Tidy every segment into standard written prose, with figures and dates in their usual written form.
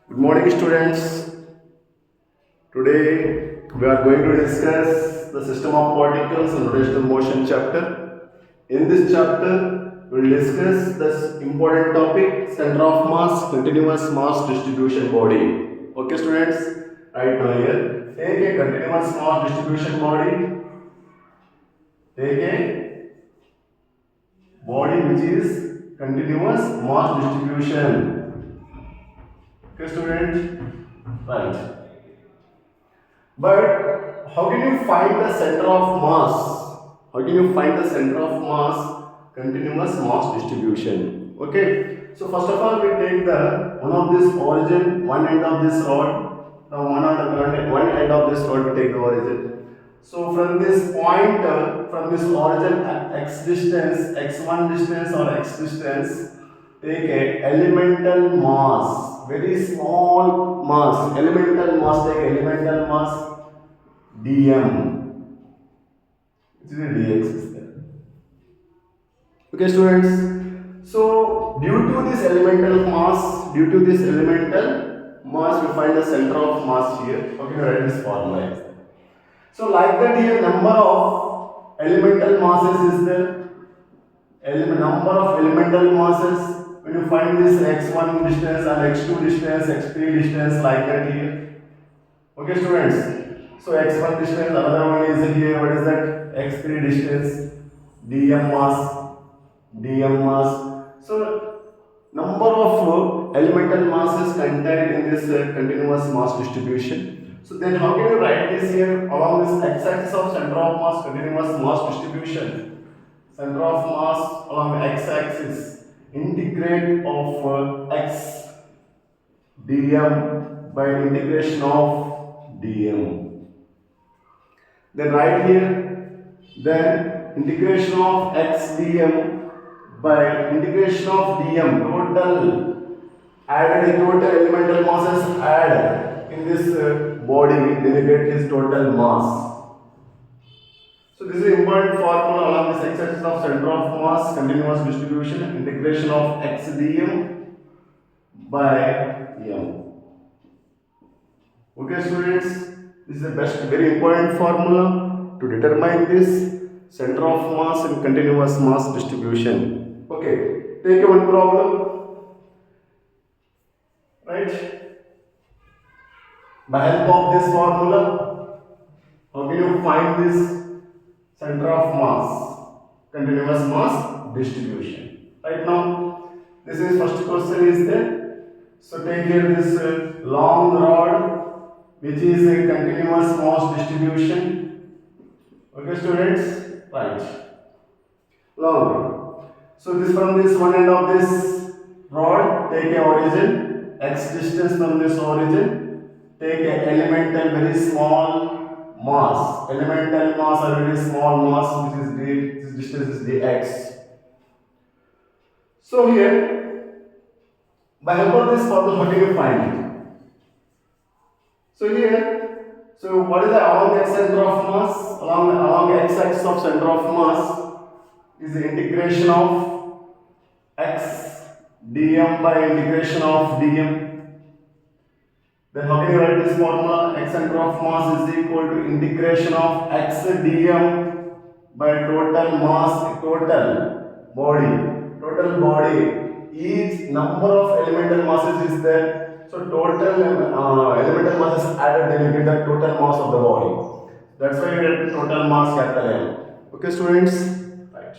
Good morning, students. Today we are going to discuss the system of particles and rotational motion chapter. In this chapter, we will discuss this important topic center of mass, continuous mass distribution body. Okay, students? Right now here, take a continuous mass distribution body. Take a body which is continuous mass distribution. Okay, students? Right. But how can you find the center of mass? How can you find the center of mass? Continuous mass distribution. Okay. So first of all, we take the one of this origin, one end of this rod. Now one end of this rod we take the origin. So from this point, from this origin x distance, x1 distance or x distance, take a elemental mass, very small mass, elemental mass, take elemental mass dm, which is a dx is there. Okay, students. So due to this elemental mass, we find the center of mass here. Okay, write this formula. So like that here, number of elemental masses is there. Number of elemental masses. When you find this x1 distance and x2 distance, x3 distance, like that here. Okay, students. So x1 distance, another one is here. What is that? x3 distance, dm mass. So number of elemental masses contained in this continuous mass distribution. So then, how can you write this here along this x-axis of center of mass continuous mass distribution? Center of mass along x-axis, integrate of x dm by integration of dm. Then right here, then integration of x dm by integration of dm, total added total elemental masses add in this body, then you get this total mass. So this is important formula along this x-axis of center of mass continuous distribution, integration of x dm by m. Okay, students, this is the best, very important formula to determine this center of mass and continuous mass distribution. Okay, take one problem, right? By help of this formula, how can you find this center of mass, continuous mass distribution? Right now, this is first question is there. So take here this long rod, which is a continuous mass distribution. Okay, students, right? Long rod. So this from this one end of this rod, take a origin, x distance from this origin, take a elemental very small mass, elemental mass or very small mass, which is d, this distance is dx. So here, by help of this formula, how do you find it? So here, so what is the along x center of mass? Along x-axis of center of mass is the integration of x dm by integration of dm. Then how can you write this formula? X center of mass is equal to integration of x dm by total mass, total body. Each number of elemental masses is there. So total elemental masses added, then you get the total mass of the body. That's why you get total mass capital M. Okay, students? Right.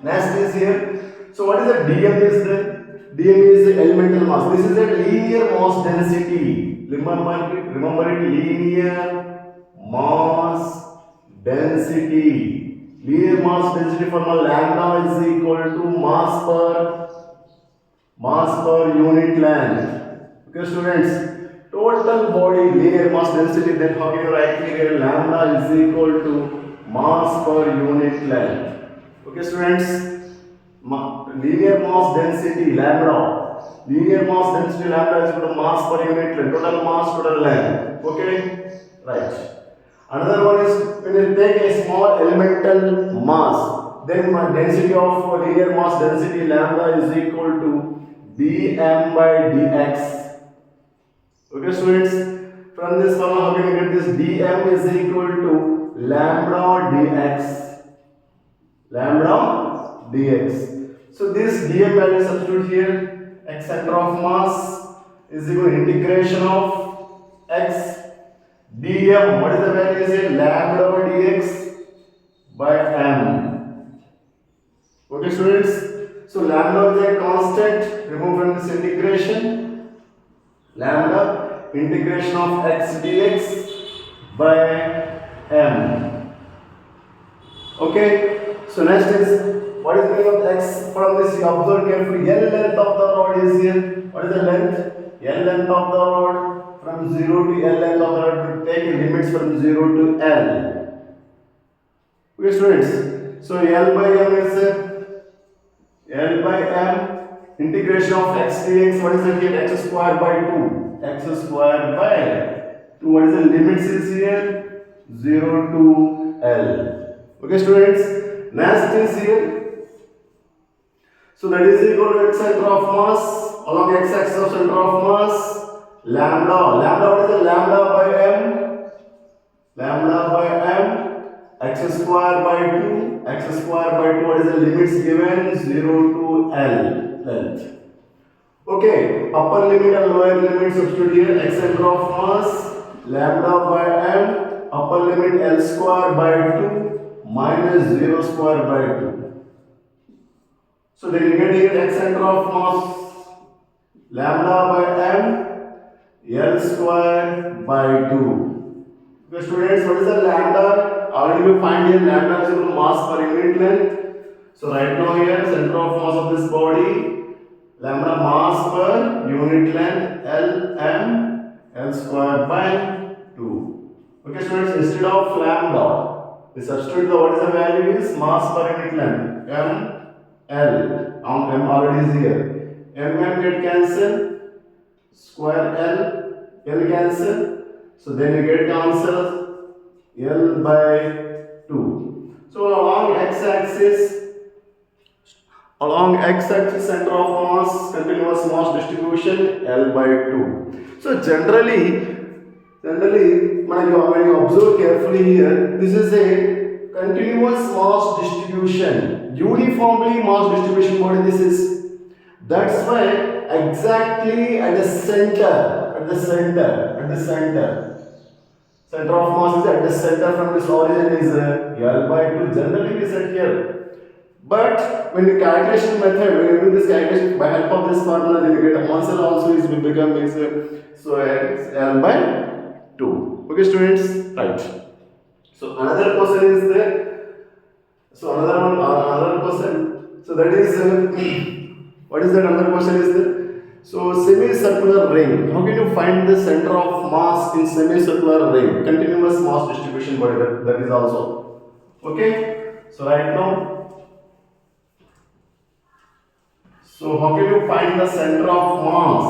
Next is here. So what is the dm is there? dm is the elemental mass. This is a linear mass density. Remember it, linear mass density. Linear mass density formula lambda is equal to mass per unit length. Okay, students, total body linear mass density, then how can you write here? Lambda is equal to mass per unit length. Okay, students, linear mass density lambda. Linear mass density lambda is equal to mass per unit length, total mass, total length. Okay, right. Another one is when you take a small elemental mass, then density of linear mass density lambda is equal to dm by dx. Okay, students, from this formula, how can you get this? dm is equal to lambda dx. Lambda dx. So this dm value substitute here. X center of mass is equal to integration of x dm. What is the value? Is lambda dx by m. Okay, students. So lambda is a constant. Remove from this integration. Lambda integration of x dx by m. Okay. So next is what is the meaning of x? From this you observe carefully. L length of the rod is here. What is the length? L length of the rod from 0 to L length of the rod. Take limits from 0 to L. Okay, students. So L by m is L by m integration of x dx. What is it here? X square by 2. X square by 2. What is the limits is here? 0 to L. Okay, students. Next is here. So that is equal to x center of mass along x axis of center of mass lambda. Lambda, what is the lambda by m? Lambda by m. X square by 2. X square by 2. What is the limits given? 0 to L length. Okay, upper limit and lower limit substitute here. X center of mass lambda by m. Upper limit L square by 2 minus 0 square by 2. So then you get here x center of mass lambda by m L square by 2. Okay, students, what is the lambda? Already we find here lambda is equal to mass per unit length. So right now here center of mass of this body lambda mass per unit length L m L square by 2. Okay, students, instead of lambda we substitute the what is the value is mass per unit length m L. M already is here. M get cancel. Square L cancel. So then you get answer L by 2. So along x-axis center of mass, continuous mass distribution L by 2. So generally when you observe carefully here, this is a continuous mass distribution, uniformly mass distribution body this is. That's why exactly at the center of mass is at the center from this origin is L by 2. Generally we said here. But when the calculation method, when you do this calculation by help of this formula, then you get the answer also is will become is so it's L by 2. Okay, students, right. So another question is there. So another question. So that is what is that another question is there? So semicircular ring. How can you find the center of mass in semicircular ring? Continuous mass distribution body that is also. Okay. So right now. So how can you find the center of mass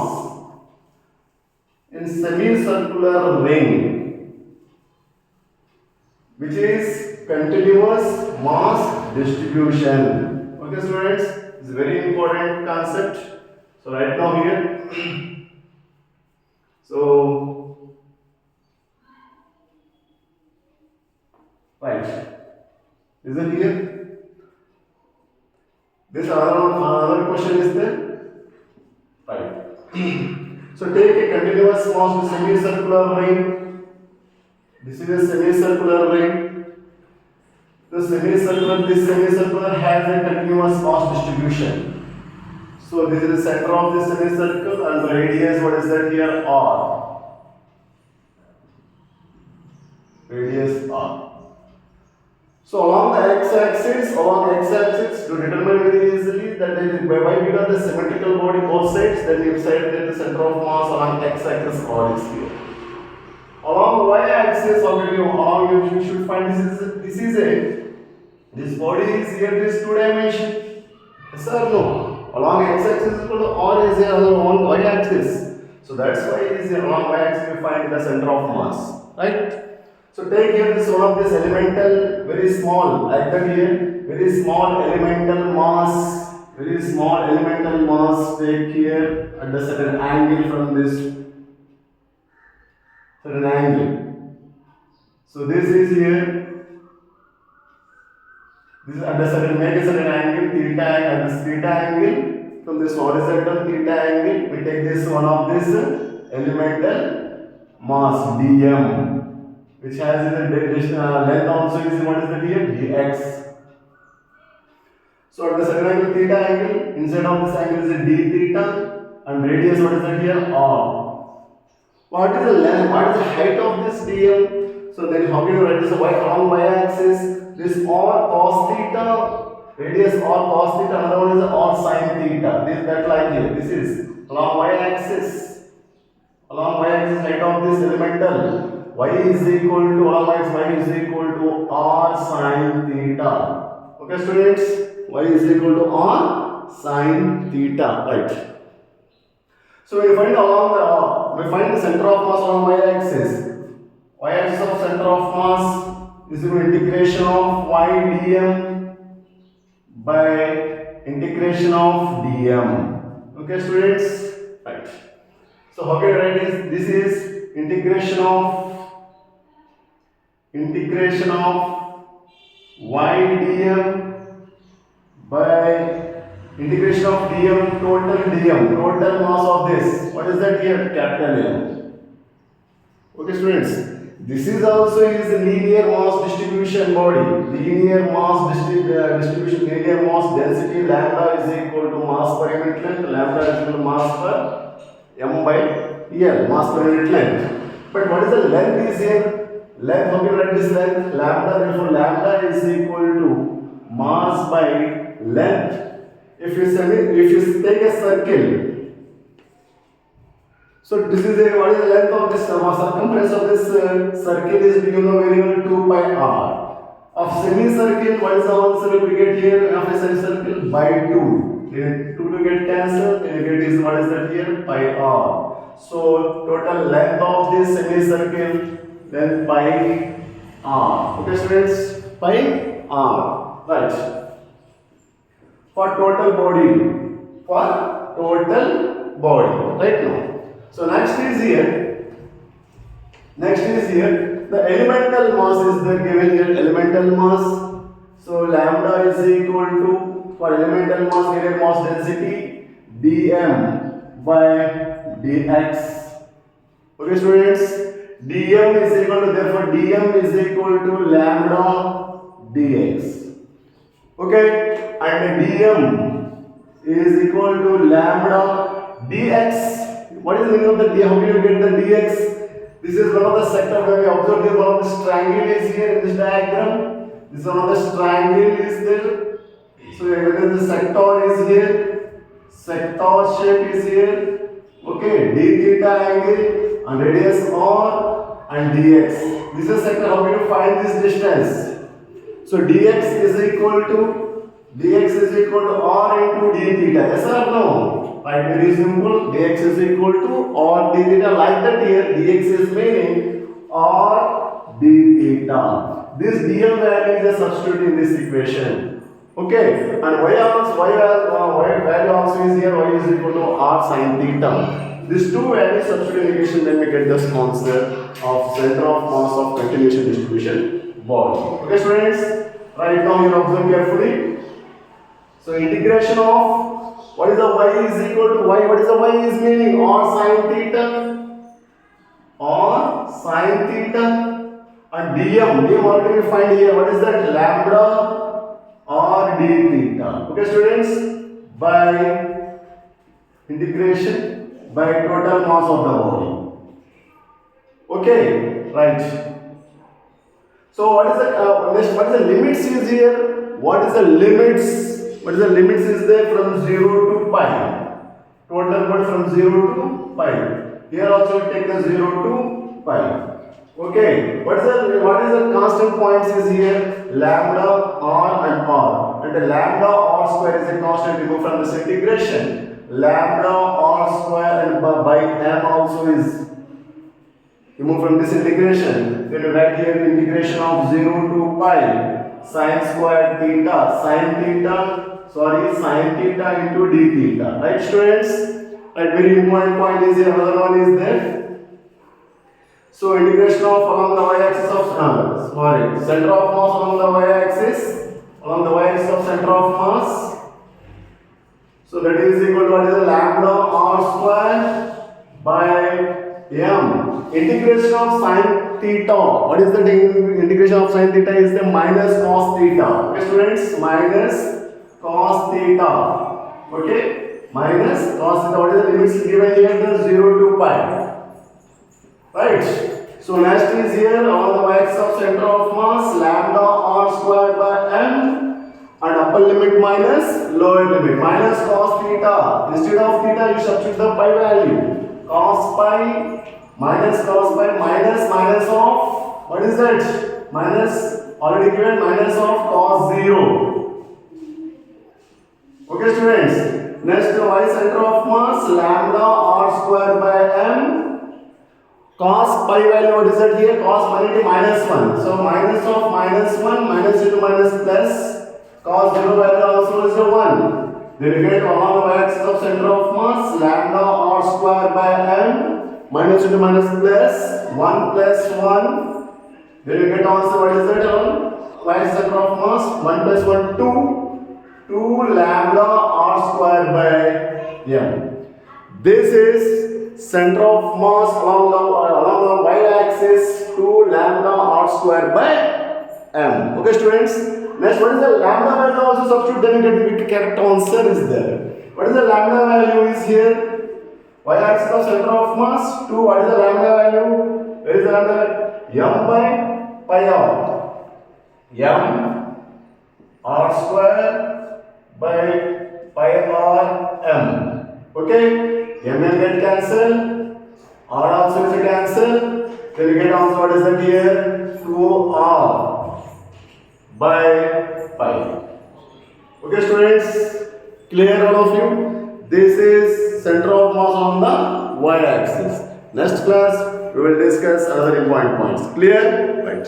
in semicircular ring, which is continuous mass distribution? Okay, students, it's a very important concept. So right now here, so right, is it here? This another question is there, right? So take a continuous mass semicircular ring. This is a semicircular ring. This semicircular has a continuous mass distribution. So this is the center of this semicircle and the radius, what is that here? R. Radius R. So along the x-axis, to determine very easily that why because the symmetrical body both sides, then you said that the center of mass along x-axis R is here. Along y-axis, you should find this body is here, this 2 dimension. Yes or no? Along x-axis is equal to R is here along y-axis. So that's why it is here along y-axis we find the center of mass. Right? So take here this one of this elemental, very small, like that here, very small elemental mass, take here at the certain angle from this So this is here. This is at the certain, make a certain angle theta, at this theta angle from this horizontal theta angle we take this one of this elemental mass dm, which has the length also is what is the here dx. So at the certain angle theta angle, inside of this angle is a d theta, and radius what is that here r. What is the length? What is the height of this dm? So then how can you write this along y-axis? This r cos theta, radius r cos theta, another one is r sin theta. This that like here. This is along y-axis. Along y-axis height of this elemental. Y is equal to along y is equal to r sin theta. Okay, students. Y is equal to r sin theta. Right. So we find the center of mass along y-axis. Y-axis of center of mass is equal to integration of y dm by integration of dm. Okay, students? Right. So how can you write this? This is integration of y dm by integration of total mass of this. What is that here? Capital M. Okay, students. This is also is linear mass distribution body. Linear mass distribution, linear mass density lambda is equal to mass per unit length. Lambda is equal to mass per m by L, mass per unit length. But what is the length is here? Length, how can you write this length? Lambda, therefore lambda is equal to mass by length. If you take a circle, so this is what is the length of this circumference of this circle is given the variable 2 pi r. Of semicircle, what is the answer we get here of a semicircle? By 2. 2 to get cancelled, then you get is what is that here? Pi r. So total length of this semicircle, then pi r. Okay, students, pi r. Right. For total body, right now. So next is here, the elemental mass is there given here, elemental mass. So lambda is equal to, for elemental mass, linear mass density, dm by dx. Okay, students, dm is equal to, therefore dm is equal to lambda dx. Okay, and dm is equal to lambda dx. What is the meaning of the dx? How can you get the dx? This is one of the sector where we observe this one of this triangle is here in this diagram. This one of the triangle is there. So whether the sector is here, sector shape is here. Okay, d theta angle and radius r and dx. This is sector. How can you find this distance? So dx is equal to r into d theta. Yes or no? Right, very simple. Dx is equal to r d theta. Like that here, dx is meaning r d theta. This dm value is a substitute in this equation. Okay, and y value also is here. Y is equal to r sin theta. These two values substitute in equation, then we get this answer of center of mass of continuation distribution body. Okay, students. Right now you observe carefully. So integration of what is the y is equal to y? What is the y is meaning? R sin theta. R sin theta. And dm what do we find here? What is that? Lambda r d theta. Okay, students, by integration by total mass of the body. Okay, right. So what is the limits is here? What is the limits? What is the limits is there from 0 to pi? Total body from 0 to pi. Here also take the 0 to pi. Okay. What is the constant points is here? Lambda, r and r. And the lambda r square is a constant removed from this integration. Lambda r square and by m also is removed from this integration. Then you write here integration of 0 to pi. Sin square theta, sin theta into d theta. Right, students? Right, very important point is here. Another one is there. So integration of along the y-axis of center of mass along the y-axis, of center of mass. So that is equal to what is the lambda r square by m. Integration of sine theta. What is the integration of sine theta? Is the minus cos theta. Okay, students, minus cos theta. Okay, minus cos theta. What is the limits given here? The 0 to pi. Right. So next is here on the y-axis of center of mass, lambda r square by m. And upper limit minus lower limit minus cos theta. Instead of theta, you substitute the pi value. Cos pi minus minus of what is that? Minus already given minus of cos 0. Okay, students. Next, y center of mass lambda r square by m. Cos pi value, what is that here? Cos minus 1. So minus of minus 1 minus into minus plus. Cos 0 value also is a 1. Then you get along the y-axis of center of mass lambda r square by m minus into minus plus 1 plus 1. Then you get also what is that on y-axis center of mass 1 plus 1 2 lambda r square by m. This is center of mass along the y-axis 2 lambda r square by m. Okay, students. Next, what is the lambda value? Also substitute, then you get the correct answer is there. What is the lambda value is here? Y-axis of center of mass 2. What is the lambda value? Where is the lambda value? M by pi r. M r square by pi r m. Okay, m get cancelled. R also is a cancel. Then you get answer. What is that here? 2r by pi. Okay, students, clear all of you? This is center of mass on the y-axis. Next class we will discuss other important points. Clear? Right.